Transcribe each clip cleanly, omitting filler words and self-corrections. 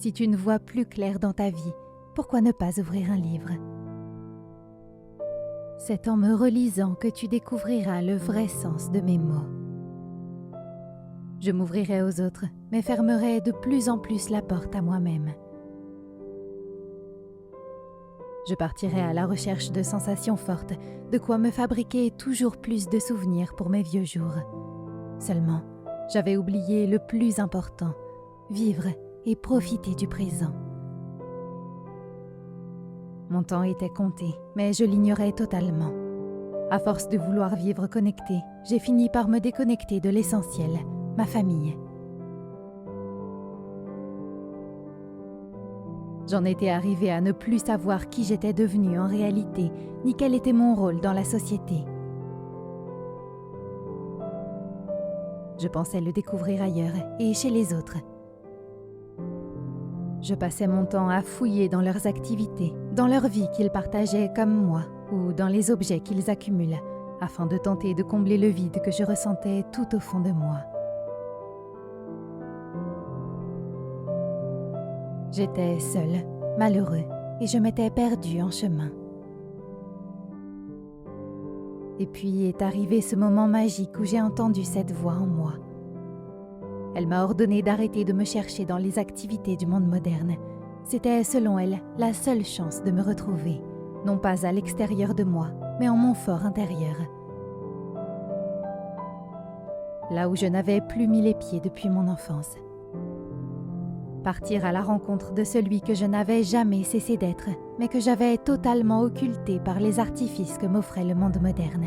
Si tu ne vois plus clair dans ta vie, pourquoi ne pas ouvrir un livre? C'est en me relisant que tu découvriras le vrai sens de mes mots. Je m'ouvrirai aux autres, mais fermerai de plus en plus la porte à moi-même. Je partirai à la recherche de sensations fortes, de quoi me fabriquer toujours plus de souvenirs pour mes vieux jours. Seulement, j'avais oublié le plus important, vivre et profiter du présent. Mon temps était compté, mais je l'ignorais totalement. À force de vouloir vivre connecté, j'ai fini par me déconnecter de l'essentiel, ma famille. J'en étais arrivée à ne plus savoir qui j'étais devenue en réalité, ni quel était mon rôle dans la société. Je pensais le découvrir ailleurs et chez les autres. Je passais mon temps à fouiller dans leurs activités, dans leur vie qu'ils partageaient comme moi, ou dans les objets qu'ils accumulent, afin de tenter de combler le vide que je ressentais tout au fond de moi. J'étais seul, malheureux, et je m'étais perdu en chemin. Et puis est arrivé ce moment magique où j'ai entendu cette voix en moi. Elle m'a ordonné d'arrêter de me chercher dans les activités du monde moderne. C'était, selon elle, la seule chance de me retrouver, non pas à l'extérieur de moi, mais en mon fort intérieur. Là où je n'avais plus mis les pieds depuis mon enfance. Partir à la rencontre de celui que je n'avais jamais cessé d'être, mais que j'avais totalement occulté par les artifices que m'offrait le monde moderne.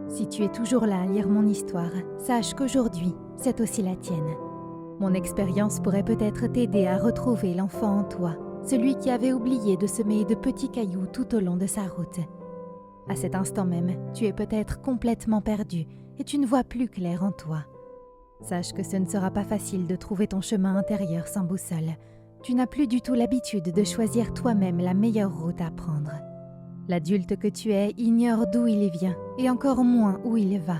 Si tu es toujours là à lire mon histoire, sache qu'aujourd'hui, c'est aussi la tienne. Mon expérience pourrait peut-être t'aider à retrouver l'enfant en toi, celui qui avait oublié de semer de petits cailloux tout au long de sa route. À cet instant même, tu es peut-être complètement perdu et tu ne vois plus clair en toi. Sache que ce ne sera pas facile de trouver ton chemin intérieur sans boussole. Tu n'as plus du tout l'habitude de choisir toi-même la meilleure route à prendre. L'adulte que tu es ignore d'où il vient et encore moins où il va.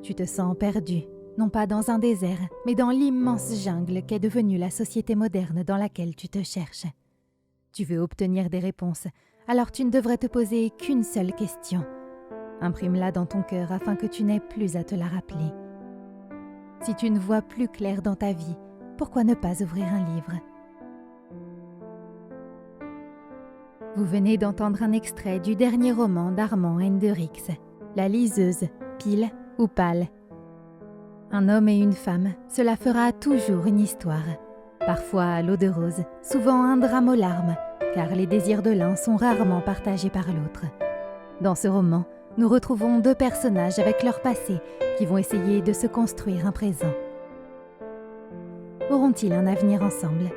Tu te sens perdu, non pas dans un désert, mais dans l'immense jungle qu'est devenue la société moderne dans laquelle tu te cherches. Tu veux obtenir des réponses, alors tu ne devrais te poser qu'une seule question. Imprime-la dans ton cœur afin que tu n'aies plus à te la rappeler. Si tu ne vois plus clair dans ta vie, pourquoi ne pas ouvrir un livre? Vous venez d'entendre un extrait du dernier roman d'Armand Hendrix, La liseuse, pile ou pâle. Un homme et une femme, cela fera toujours une histoire. Parfois à l'eau de rose, souvent un drame aux larmes, car les désirs de l'un sont rarement partagés par l'autre. Dans ce roman, nous retrouvons deux personnages avec leur passé qui vont essayer de se construire un présent. Auront-ils un avenir ensemble?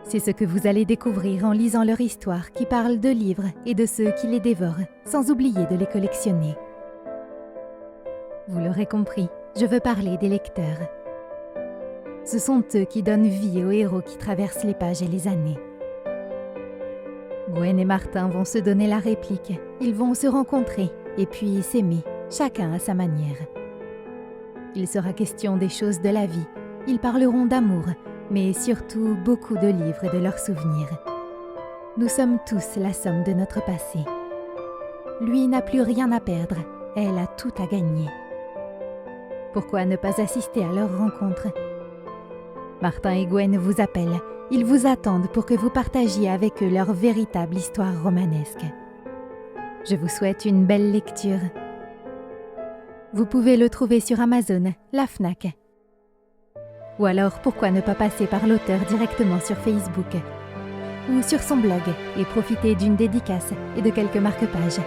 C'est ce que vous allez découvrir en lisant leur histoire qui parle de livres et de ceux qui les dévorent, sans oublier de les collectionner. Vous l'aurez compris, je veux parler des lecteurs. Ce sont eux qui donnent vie aux héros qui traversent les pages et les années. Gwen et Martin vont se donner la réplique, ils vont se rencontrer et puis s'aimer, chacun à sa manière. Il sera question des choses de la vie, ils parleront d'amour, mais surtout beaucoup de livres et de leurs souvenirs. Nous sommes tous la somme de notre passé. Lui n'a plus rien à perdre, elle a tout à gagner. Pourquoi ne pas assister à leur rencontre? Martin et Gwen vous appellent, ils vous attendent pour que vous partagiez avec eux leur véritable histoire romanesque. Je vous souhaite une belle lecture. Vous pouvez le trouver sur Amazon, la Fnac. Ou alors, pourquoi ne pas passer par l'auteur directement sur Facebook ou sur son blog et profiter d'une dédicace et de quelques marque-pages.